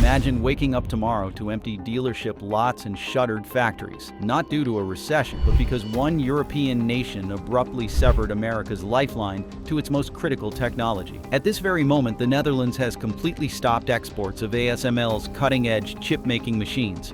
Imagine waking up tomorrow to empty dealership lots and shuttered factories, not due to a recession, but because one European nation abruptly severed America's lifeline to its most critical technology. At this very moment, the Netherlands has completely stopped exports of ASML's cutting-edge chip-making machines.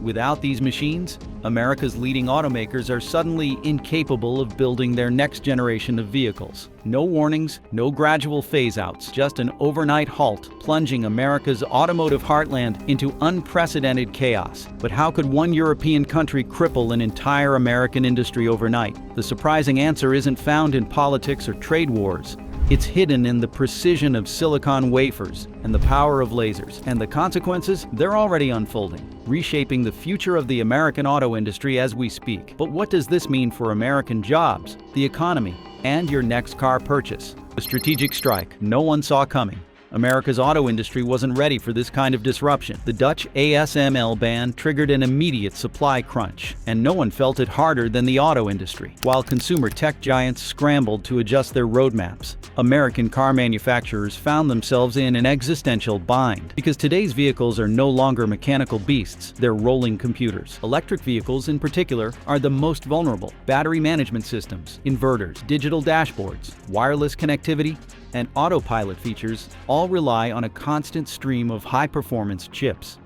Without these machines, America's leading automakers are suddenly incapable of building their next generation of vehicles. No warnings, no gradual phase-outs, just an overnight halt, plunging America's automotive heartland into unprecedented chaos. But how could one European country cripple an entire American industry overnight? The surprising answer isn't found in politics or trade wars. It's hidden in the precision of silicon wafers and the power of lasers. And the consequences? They're already unfolding, reshaping the future of the American auto industry as we speak. But what does this mean for American jobs, the economy, and your next car purchase? A strategic strike no one saw coming. America's auto industry wasn't ready for this kind of disruption. The Dutch ASML ban triggered an immediate supply crunch, and no one felt it harder than the auto industry. While consumer tech giants scrambled to adjust their roadmaps, American car manufacturers found themselves in an existential bind. Because today's vehicles are no longer mechanical beasts, they're rolling computers. Electric vehicles, in particular, are the most vulnerable. Battery management systems, inverters, digital dashboards, wireless connectivity, and autopilot features all rely on a constant stream of high-performance chips.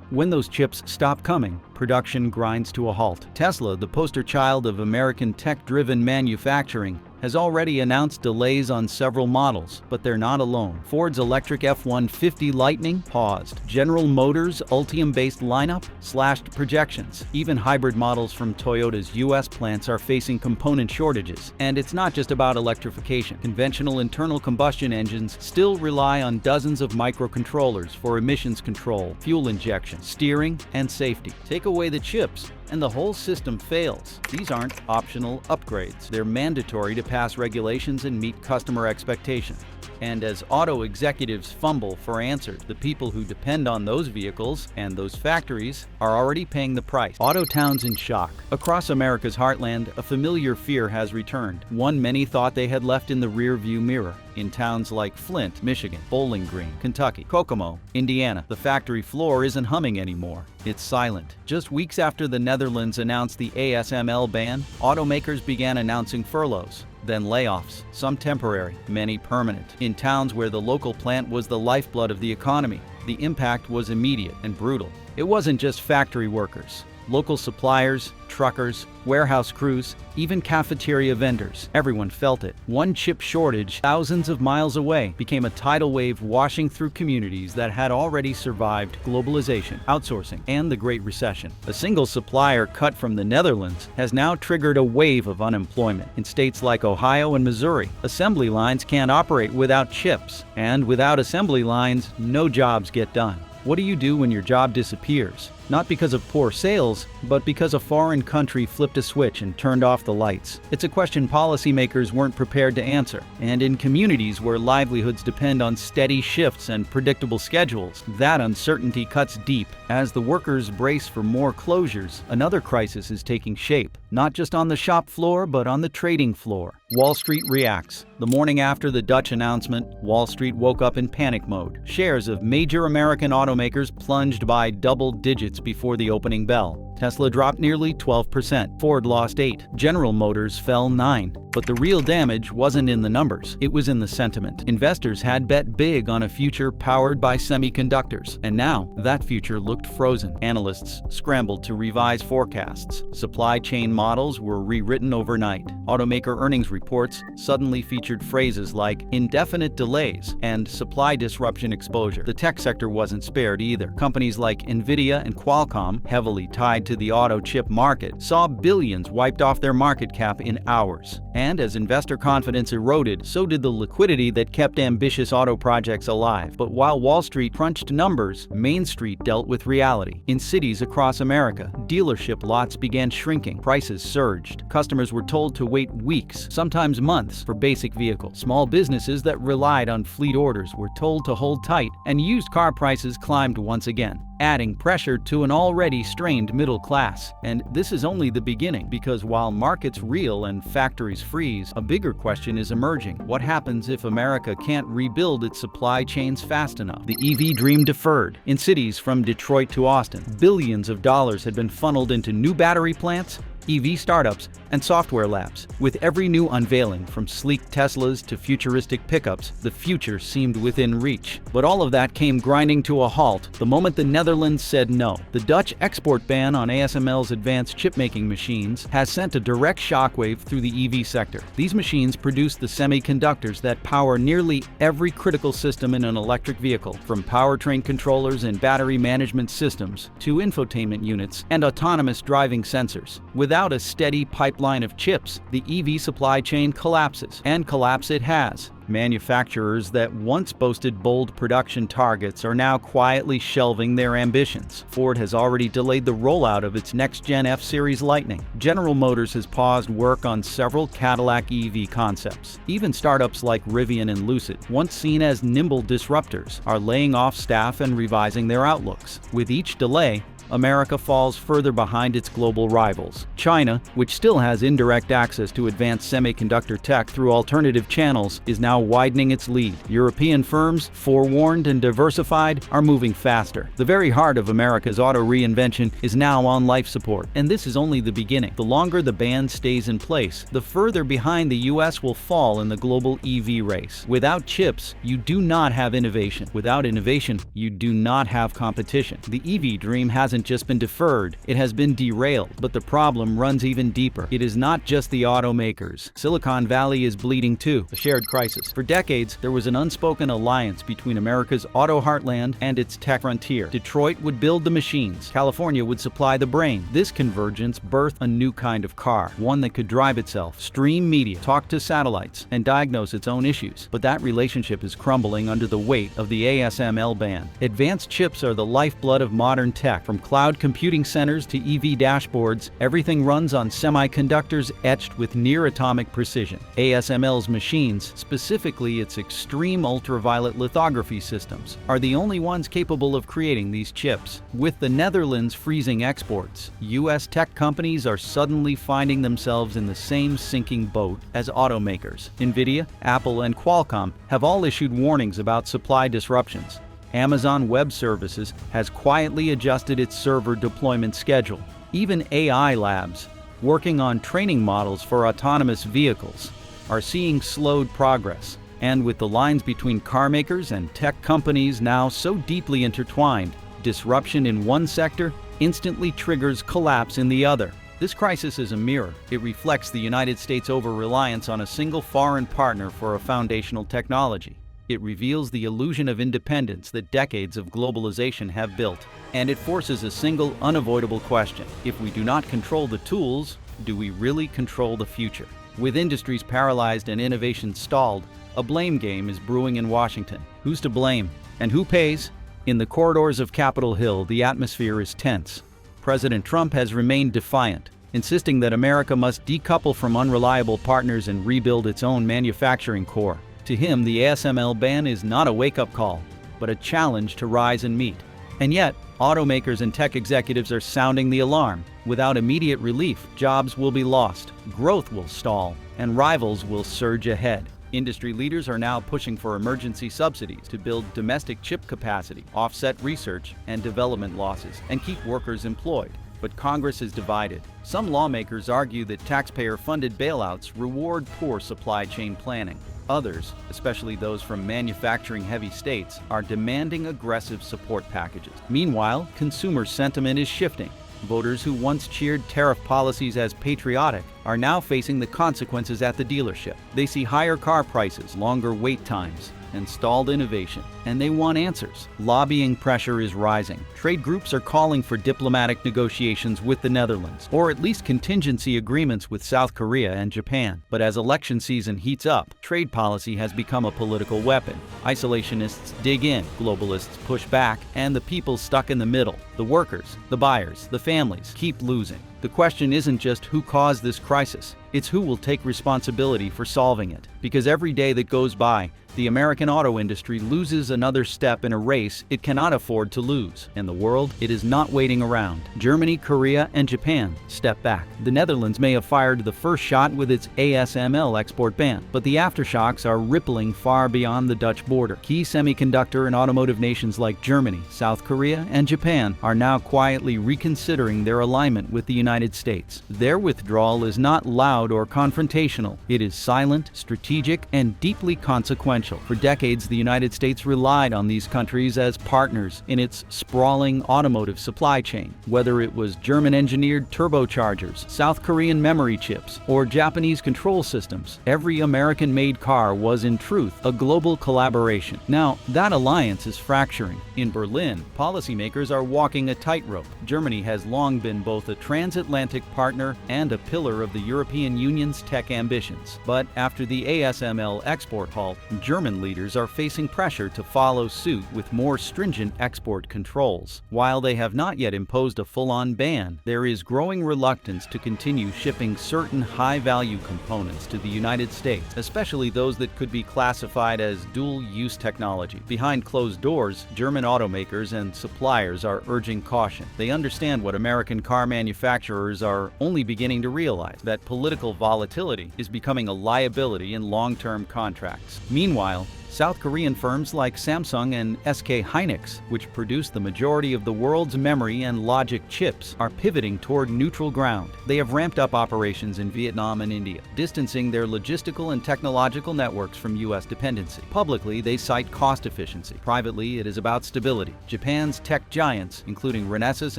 When those chips stop coming, production grinds to a halt. Tesla, the poster child of American tech-driven manufacturing, has already announced delays on several models, but they're not alone. Ford's electric F-150 Lightning paused. General Motors' Ultium-based lineup slashed projections. Even hybrid models from Toyota's US plants are facing component shortages. And it's not just about electrification. Conventional internal combustion engines still rely on dozens of microcontrollers for emissions control, fuel injection, steering, and safety. Take away the chips, and the whole system fails. These aren't optional upgrades. They're mandatory to pass regulations and meet customer expectations. And as auto executives fumble for answers, the people who depend on those vehicles and those factories are already paying the price. Auto towns in shock. Across America's heartland, a familiar fear has returned, one many thought they had left in the rear-view mirror. In towns like Flint, Michigan, Bowling Green, Kentucky, Kokomo, Indiana, the factory floor isn't humming anymore. It's silent. Just weeks after the Netherlands announced the ASML ban, automakers began announcing furloughs, then layoffs, some temporary, many permanent. In towns where the local plant was the lifeblood of the economy, the impact was immediate and brutal. It wasn't just factory workers. Local suppliers, truckers, warehouse crews, even cafeteria vendors. Everyone felt it. One chip shortage thousands of miles away became a tidal wave washing through communities that had already survived globalization, outsourcing, and the Great Recession. A single supplier cut from the Netherlands has now triggered a wave of unemployment. In states like Ohio and Missouri, assembly lines can't operate without chips. And without assembly lines, no jobs get done. What do you do when your job disappears? Not because of poor sales, but because a foreign country flipped a switch and turned off the lights. It's a question policymakers weren't prepared to answer. And in communities where livelihoods depend on steady shifts and predictable schedules, that uncertainty cuts deep. As the workers brace for more closures, another crisis is taking shape, not just on the shop floor, but on the trading floor. Wall Street reacts. The morning after the Dutch announcement, Wall Street woke up in panic mode. Shares of major American automakers plunged by double digits before the opening bell. Tesla dropped nearly 12%, Ford lost 8%, General Motors fell 9%. But the real damage wasn't in the numbers, it was in the sentiment. Investors had bet big on a future powered by semiconductors, and now that future looked frozen. Analysts scrambled to revise forecasts. Supply chain models were rewritten overnight. Automaker earnings reports suddenly featured phrases like indefinite delays and supply disruption exposure. The tech sector wasn't spared either. Companies like Nvidia and Qualcomm, heavily tied to the auto chip market, saw billions wiped off their market cap in hours. And as investor confidence eroded, so did the liquidity that kept ambitious auto projects alive. But while Wall Street crunched numbers, Main Street dealt with reality. In cities across America, dealership lots began shrinking. Prices surged. Customers were told to wait weeks, sometimes months, for basic vehicles. Small businesses that relied on fleet orders were told to hold tight, and used car prices climbed once again, adding pressure to an already strained middle middle class. And this is only the beginning, because while markets reel and factories freeze, a bigger question is emerging. What happens if America can't rebuild its supply chains fast enough? The EV dream deferred. In cities from Detroit to Austin, billions of dollars had been funneled into new battery plants, EV startups, and software labs. With every new unveiling, from sleek Teslas to futuristic pickups, the future seemed within reach. But all of that came grinding to a halt the moment the Netherlands said no. The Dutch export ban on ASML's advanced chip-making machines has sent a direct shockwave through the EV sector. These machines produce the semiconductors that power nearly every critical system in an electric vehicle, from powertrain controllers and battery management systems to infotainment units and autonomous driving sensors. Without a steady pipeline of chips, the EV supply chain collapses, and collapse it has. Manufacturers that once boasted bold production targets are now quietly shelving their ambitions. Ford has already delayed the rollout of its next-gen F-Series Lightning. General Motors has paused work on several Cadillac EV concepts. Even startups like Rivian and Lucid, once seen as nimble disruptors, are laying off staff and revising their outlooks. With each delay, America falls further behind its global rivals. China, which still has indirect access to advanced semiconductor tech through alternative channels, is now widening its lead. European firms, forewarned and diversified, are moving faster. The very heart of America's auto reinvention is now on life support. And this is only the beginning. The longer the ban stays in place, the further behind the US will fall in the global EV race. Without chips, you do not have innovation. Without innovation, you do not have competition. The EV dream hasn't just been deferred, it has been derailed. But the problem runs even deeper. It is not just the automakers. Silicon Valley is bleeding too, a shared crisis. For decades, there was an unspoken alliance between America's auto heartland and its tech frontier. Detroit would build the machines, California would supply the brain. This convergence birthed a new kind of car, one that could drive itself, stream media, talk to satellites, and diagnose its own issues. But that relationship is crumbling under the weight of the ASML ban. Advanced chips are the lifeblood of modern tech. From cloud computing centers to EV dashboards, everything runs on semiconductors etched with near-atomic precision. ASML's machines, specifically its extreme ultraviolet lithography systems, are the only ones capable of creating these chips. With the Netherlands freezing exports, US tech companies are suddenly finding themselves in the same sinking boat as automakers. NVIDIA, Apple, and Qualcomm have all issued warnings about supply disruptions. Amazon Web Services has quietly adjusted its server deployment schedule. Even AI labs, working on training models for autonomous vehicles, are seeing slowed progress. And with the lines between car makers and tech companies now so deeply intertwined, disruption in one sector instantly triggers collapse in the other. This crisis is a mirror. It reflects the United States' over-reliance on a single foreign partner for a foundational technology. It reveals the illusion of independence that decades of globalization have built. And it forces a single, unavoidable question. If we do not control the tools, do we really control the future? With industries paralyzed and innovation stalled, a blame game is brewing in Washington. Who's to blame? And who pays? In the corridors of Capitol Hill, the atmosphere is tense. President Trump has remained defiant, insisting that America must decouple from unreliable partners and rebuild its own manufacturing core. To him, the ASML ban is not a wake-up call, but a challenge to rise and meet. And yet, automakers and tech executives are sounding the alarm. Without immediate relief, jobs will be lost, growth will stall, and rivals will surge ahead. Industry leaders are now pushing for emergency subsidies to build domestic chip capacity, offset research and development losses, and keep workers employed. But Congress is divided. Some lawmakers argue that taxpayer-funded bailouts reward poor supply chain planning. Others, especially those from manufacturing-heavy states, are demanding aggressive support packages. Meanwhile, consumer sentiment is shifting. Voters who once cheered tariff policies as patriotic are now facing the consequences at the dealership. They see higher car prices, longer wait times, and stalled innovation, and they want answers. Lobbying pressure is rising. Trade groups are calling for diplomatic negotiations with the Netherlands, or at least contingency agreements with South Korea and Japan. But as election season heats up, trade policy has become a political weapon. Isolationists dig in, globalists push back, and the people stuck in the middle, the workers, the buyers, the families, keep losing. The question isn't just who caused this crisis, it's who will take responsibility for solving it. Because every day that goes by, the American auto industry loses another step in a race it cannot afford to lose. And the world, it is not waiting around. Germany, Korea, and Japan step back. The Netherlands may have fired the first shot with its ASML export ban, but the aftershocks are rippling far beyond the Dutch border. Key semiconductor and automotive nations like Germany, South Korea, and Japan are now quietly reconsidering their alignment with the United States. Their withdrawal is not loud or confrontational. It is silent, strategic, and deeply consequential. For decades, the United States relied on these countries as partners in its sprawling automotive supply chain. Whether it was German-engineered turbochargers, South Korean memory chips, or Japanese control systems, every American-made car was in truth a global collaboration. Now, that alliance is fracturing. In Berlin, policymakers are walking a tightrope. Germany has long been both a transatlantic partner and a pillar of the European Union's tech ambitions. But after the ASML export halt, German leaders are facing pressure to follow suit with more stringent export controls. While they have not yet imposed a full-on ban, there is growing reluctance to continue shipping certain high-value components to the United States, especially those that could be classified as dual-use technology. Behind closed doors, German automakers and suppliers are urging caution. They understand what American car manufacturers are only beginning to realize, that political volatility is becoming a liability in long-term contracts. Meanwhile, South Korean firms like Samsung and SK Hynix, which produce the majority of the world's memory and logic chips, are pivoting toward neutral ground. They have ramped up operations in Vietnam and India, distancing their logistical and technological networks from U.S. dependency. Publicly, they cite cost efficiency. Privately, it is about stability. Japan's tech giants, including Renesas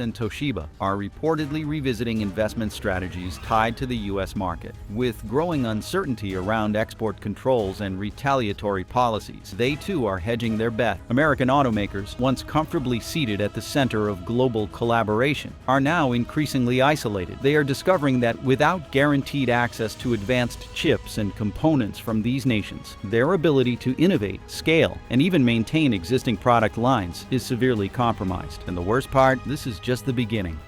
and Toshiba, are reportedly revisiting investment strategies tied to the U.S. market. With growing uncertainty around export controls and retaliatory policies, they too are hedging their bet. American automakers, once comfortably seated at the center of global collaboration, are now increasingly isolated. They are discovering that without guaranteed access to advanced chips and components from these nations, their ability to innovate, scale, and even maintain existing product lines is severely compromised. And the worst part, this is just the beginning.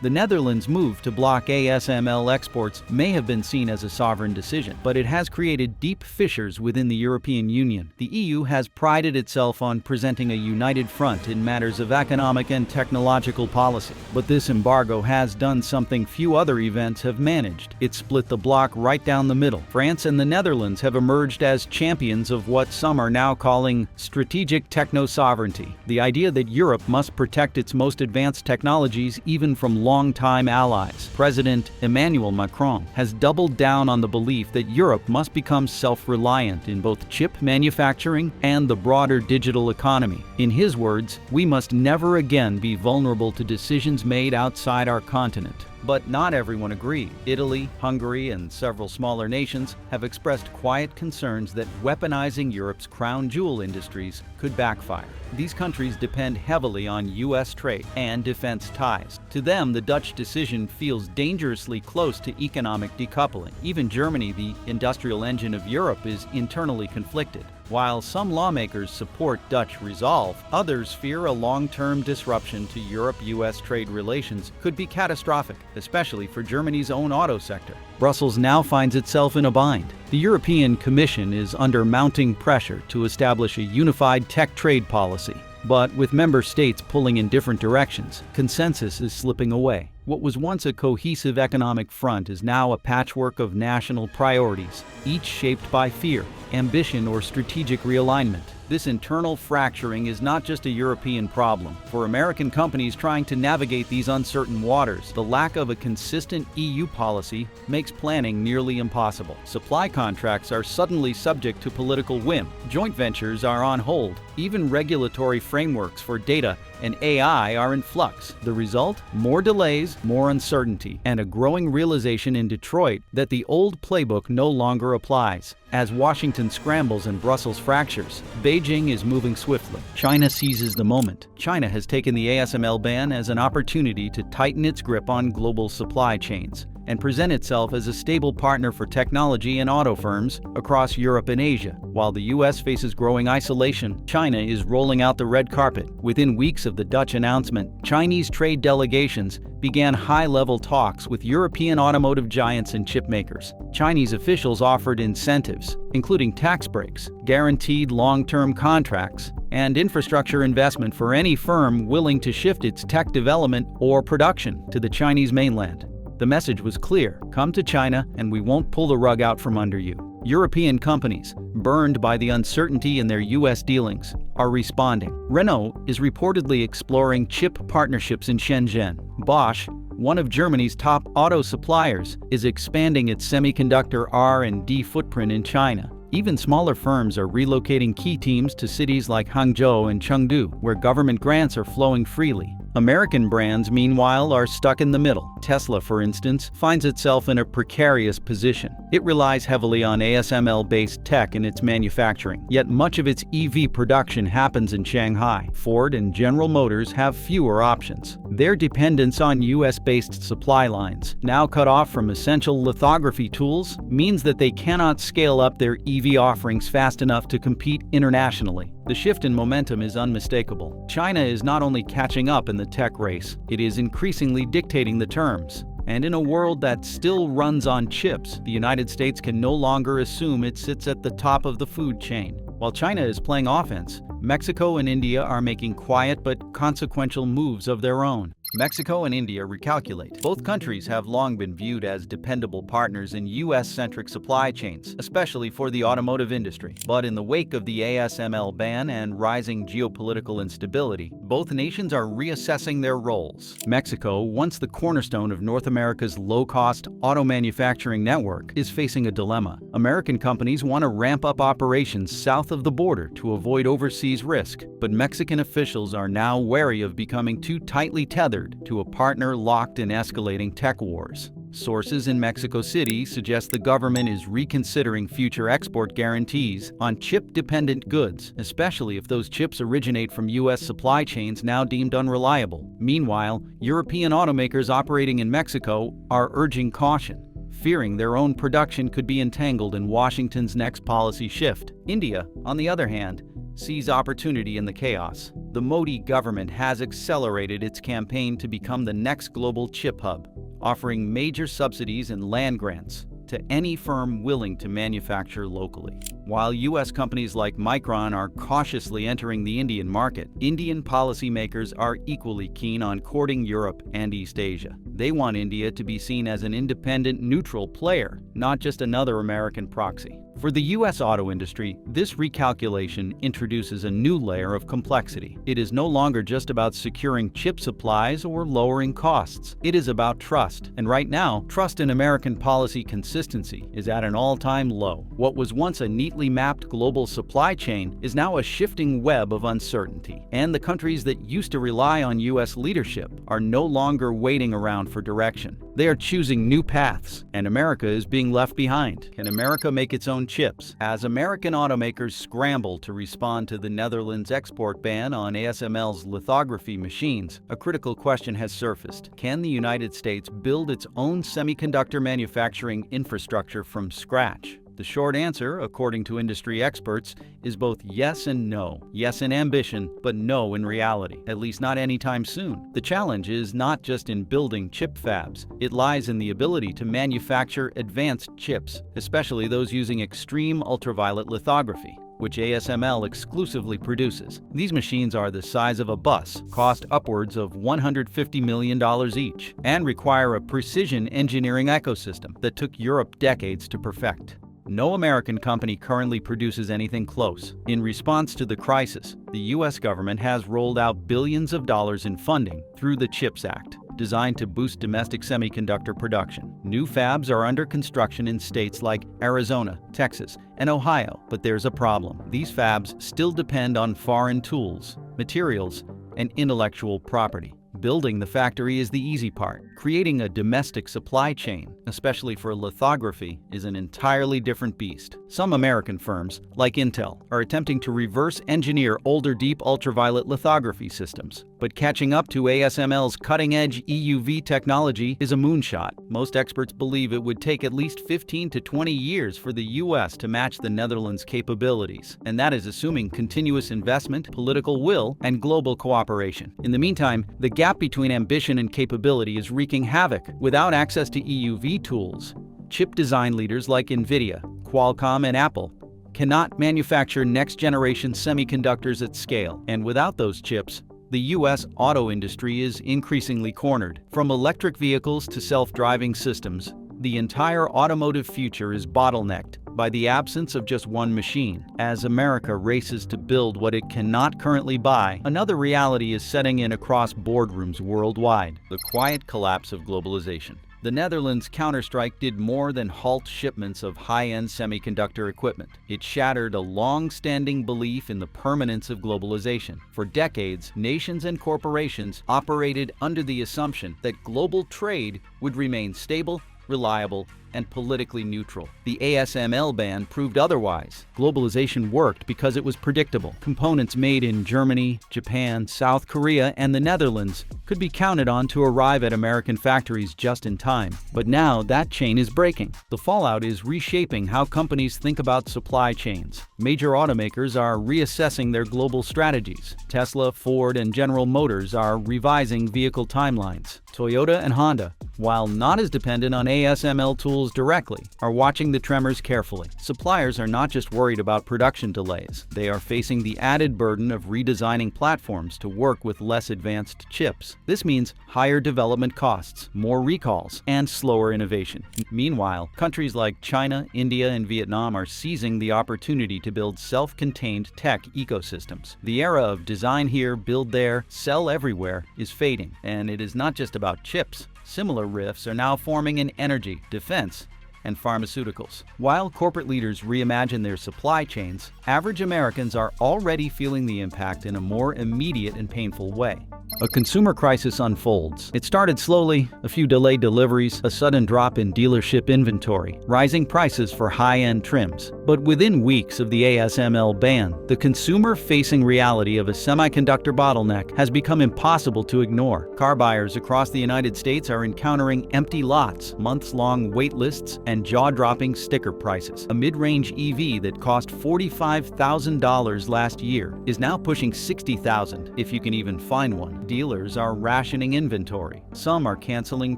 The Netherlands' move to block ASML exports may have been seen as a sovereign decision, but it has created deep fissures within the European Union. The EU has prided itself on presenting a united front in matters of economic and technological policy. But this embargo has done something few other events have managed. It split the bloc right down the middle. France and the Netherlands have emerged as champions of what some are now calling strategic techno-sovereignty, the idea that Europe must protect its most advanced technologies even from long-time allies. President Emmanuel Macron has doubled down on the belief that Europe must become self-reliant in both chip manufacturing and the broader digital economy. In his words, we must never again be vulnerable to decisions made outside our continent. But not everyone agreed. Italy, Hungary, and several smaller nations have expressed quiet concerns that weaponizing Europe's crown jewel industries could backfire. These countries depend heavily on U.S. trade and defense ties. To them, the Dutch decision feels dangerously close to economic decoupling. Even Germany, the industrial engine of Europe, is internally conflicted. While some lawmakers support Dutch resolve, others fear a long-term disruption to Europe-U.S. trade relations could be catastrophic, especially for Germany's own auto sector. Brussels now finds itself in a bind. The European Commission is under mounting pressure to establish a unified tech trade policy. But with member states pulling in different directions, consensus is slipping away. What was once a cohesive economic front is now a patchwork of national priorities, each shaped by fear, ambition, or strategic realignment. This internal fracturing is not just a European problem. For American companies trying to navigate these uncertain waters, the lack of a consistent EU policy makes planning nearly impossible. Supply contracts are suddenly subject to political whim. Joint ventures are on hold. Even regulatory frameworks for data and AI are in flux. The result? More delays, more uncertainty, and a growing realization in Detroit that the old playbook no longer applies. As Washington scrambles and Brussels fractures, Beijing is moving swiftly. China seizes the moment. China has taken the ASML ban as an opportunity to tighten its grip on global supply chains. and present itself as a stable partner for technology and auto firms across Europe and Asia. While the US faces growing isolation, China is rolling out the red carpet. Within weeks of the Dutch announcement, Chinese trade delegations began high-level talks with European automotive giants and chip makers. Chinese officials offered incentives, including tax breaks, guaranteed long-term contracts, and infrastructure investment for any firm willing to shift its tech development or production to the Chinese mainland. The message was clear: come to China and we won't pull the rug out from under you. European companies, burned by the uncertainty in their US dealings, are responding. Renault is reportedly exploring chip partnerships in Shenzhen. Bosch, one of Germany's top auto suppliers, is expanding its semiconductor R&D footprint in China. Even smaller firms are relocating key teams to cities like Hangzhou and Chengdu, where government grants are flowing freely. American brands, meanwhile, are stuck in the middle. Tesla, for instance, finds itself in a precarious position. It relies heavily on ASML-based tech in its manufacturing, yet much of its EV production happens in Shanghai. Ford and General Motors have fewer options. Their dependence on US-based supply lines, now cut off from essential lithography tools, means that they cannot scale up their EV offerings fast enough to compete internationally. The shift in momentum is unmistakable. China is not only catching up in the tech race, it is increasingly dictating the terms. And in a world that still runs on chips, the United States can no longer assume it sits at the top of the food chain. While China is playing offense, Mexico and India are making quiet but consequential moves of their own. Mexico and India recalculate. Both countries have long been viewed as dependable partners in US-centric supply chains, especially for the automotive industry. But in the wake of the ASML ban and rising geopolitical instability, both nations are reassessing their roles. Mexico, once the cornerstone of North America's low-cost auto manufacturing network, is facing a dilemma. American companies want to ramp up operations south of the border to avoid overseas risk, but Mexican officials are now wary of becoming too tightly tethered to a partner locked in escalating tech wars. Sources in Mexico City suggest the government is reconsidering future export guarantees on chip-dependent goods, especially if those chips originate from US supply chains now deemed unreliable. Meanwhile, European automakers operating in Mexico are urging caution, fearing their own production could be entangled in Washington's next policy shift. India, on the other hand, sees opportunity in the chaos. The Modi government has accelerated its campaign to become the next global chip hub, offering major subsidies and land grants to any firm willing to manufacture locally. While US companies like Micron are cautiously entering the Indian market, Indian policymakers are equally keen on courting Europe and East Asia. They want India to be seen as an independent, neutral player, not just another American proxy. For the US auto industry, this recalculation introduces a new layer of complexity. It is no longer just about securing chip supplies or lowering costs. It is about trust. And right now, trust in American policy consistency is at an all-time low. What was once a neatly mapped global supply chain is now a shifting web of uncertainty. And the countries that used to rely on US leadership are no longer waiting around for direction. They are choosing new paths, and America is being left behind. Can America make its own chips? As American automakers scramble to respond to the Netherlands' export ban on ASML's lithography machines, a critical question has surfaced. Can the United States build its own semiconductor manufacturing infrastructure from scratch? The short answer, according to industry experts, is both yes and no. Yes in ambition, but no in reality, at least not anytime soon. The challenge is not just in building chip fabs. It lies in the ability to manufacture advanced chips, especially those using extreme ultraviolet lithography, which ASML exclusively produces. These machines are the size of a bus, cost upwards of $150 million each, and require a precision engineering ecosystem that took Europe decades to perfect. No American company currently produces anything close. In response to the crisis, the US government has rolled out billions of dollars in funding through the CHIPS Act, designed to boost domestic semiconductor production. New fabs are under construction in states like Arizona, Texas, and Ohio, but there's a problem. These fabs still depend on foreign tools, materials, and intellectual property. Building the factory is the easy part. Creating a domestic supply chain, especially for lithography, is an entirely different beast. Some American firms, like Intel, are attempting to reverse engineer older deep ultraviolet lithography systems. But catching up to ASML's cutting-edge EUV technology is a moonshot. Most experts believe it would take at least 15 to 20 years for the US to match the Netherlands' capabilities, and that is assuming continuous investment, political will, and global cooperation. In the meantime, the gap between ambition and capability is wreaking havoc. Without access to EUV tools, chip design leaders like NVIDIA, Qualcomm, and Apple cannot manufacture next-generation semiconductors at scale. And without those chips, the U.S. auto industry is increasingly cornered. From electric vehicles to self-driving systems, the entire automotive future is bottlenecked by the absence of just one machine. As America races to build what it cannot currently buy, another reality is setting in across boardrooms worldwide: the quiet collapse of globalization. The Netherlands' Counterstrike did more than halt shipments of high-end semiconductor equipment. It shattered a long-standing belief in the permanence of globalization. For decades, nations and corporations operated under the assumption that global trade would remain stable, reliable, and politically neutral. The ASML ban proved otherwise. Globalization worked because it was predictable. Components made in Germany, Japan, South Korea, and the Netherlands could be counted on to arrive at American factories just in time. But now that chain is breaking. The fallout is reshaping how companies think about supply chains. Major automakers are reassessing their global strategies. Tesla, Ford, and General Motors are revising vehicle timelines. Toyota and Honda, while not as dependent on ASML tools directly, are watching the tremors carefully. Suppliers are not just worried about production delays. They are facing the added burden of redesigning platforms to work with less advanced chips. This means higher development costs, more recalls, and slower innovation. Meanwhile, countries like China, India, and Vietnam are seizing the opportunity to build self-contained tech ecosystems. The era of design here, build there, sell everywhere is fading, and it is not just about chips. Similar rifts are now forming in energy, defense, and pharmaceuticals. While corporate leaders reimagine their supply chains, average Americans are already feeling the impact in a more immediate and painful way. A consumer crisis unfolds. It started slowly: a few delayed deliveries, a sudden drop in dealership inventory, rising prices for high-end trims. But within weeks of the ASML ban, the consumer-facing reality of a semiconductor bottleneck has become impossible to ignore. Car buyers across the United States are encountering empty lots, months-long wait lists, and jaw-dropping sticker prices. A mid-range EV that cost $45,000 last year is now pushing $60,000, if you can even find one. Dealers are rationing inventory. Some are canceling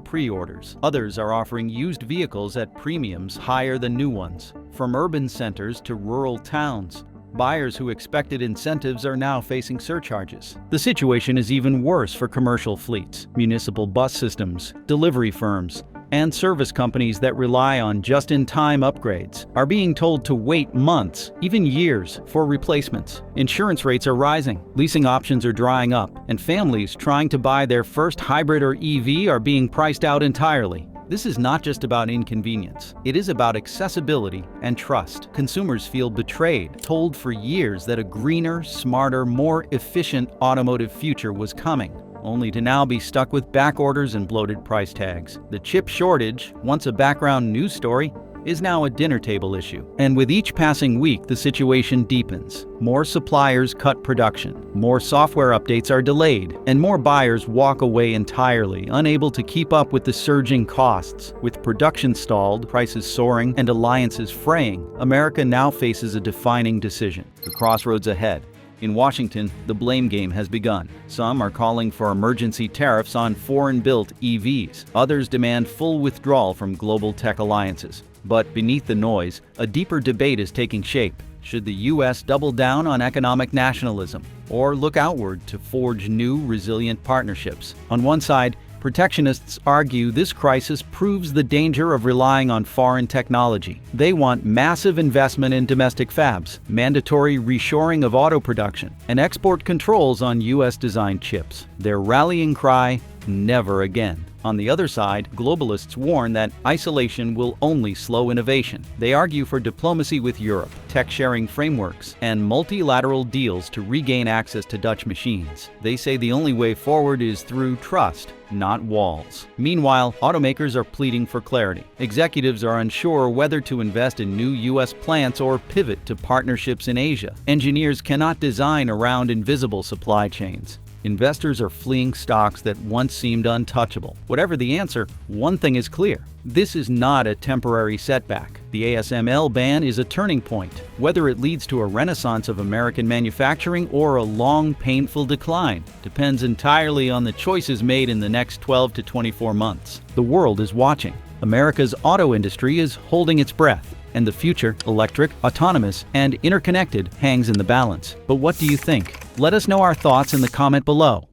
pre-orders. Others are offering used vehicles at premiums higher than new ones. From urban centers to rural towns, buyers who expected incentives are now facing surcharges. The situation is even worse for commercial fleets, municipal bus systems, delivery firms, and service companies that rely on just-in-time upgrades are being told to wait months, even years, for replacements. Insurance rates are rising, leasing options are drying up, and families trying to buy their first hybrid or EV are being priced out entirely. This is not just about inconvenience. It is about accessibility and trust. Consumers feel betrayed, told for years that a greener, smarter, more efficient automotive future was coming, only to now be stuck with back orders and bloated price tags. The chip shortage, once a background news story, is now a dinner table issue. And with each passing week, the situation deepens. More suppliers cut production, more software updates are delayed, and more buyers walk away entirely, unable to keep up with the surging costs. With production stalled, prices soaring, and alliances fraying, America now faces a defining decision: the crossroads ahead. In Washington, the blame game has begun. Some are calling for emergency tariffs on foreign-built EVs. Others demand full withdrawal from global tech alliances. But beneath the noise, a deeper debate is taking shape. Should the U.S. double down on economic nationalism, or look outward to forge new, resilient partnerships? On one side, protectionists argue this crisis proves the danger of relying on foreign technology. They want massive investment in domestic fabs, mandatory reshoring of auto production, and export controls on U.S.-designed chips. Their rallying cry: never again. On the other side, globalists warn that isolation will only slow innovation. They argue for diplomacy with Europe, tech-sharing frameworks, and multilateral deals to regain access to Dutch machines. They say the only way forward is through trust, not walls. Meanwhile, automakers are pleading for clarity. Executives are unsure whether to invest in new U.S. plants or pivot to partnerships in Asia. Engineers cannot design around invisible supply chains. Investors are fleeing stocks that once seemed untouchable. Whatever the answer, one thing is clear. This is not a temporary setback. The ASML ban is a turning point. Whether it leads to a renaissance of American manufacturing or a long, painful decline depends entirely on the choices made in the next 12 to 24 months. The world is watching. America's auto industry is holding its breath, and the future, electric, autonomous, and interconnected, hangs in the balance. But what do you think? Let us know our thoughts in the comment below.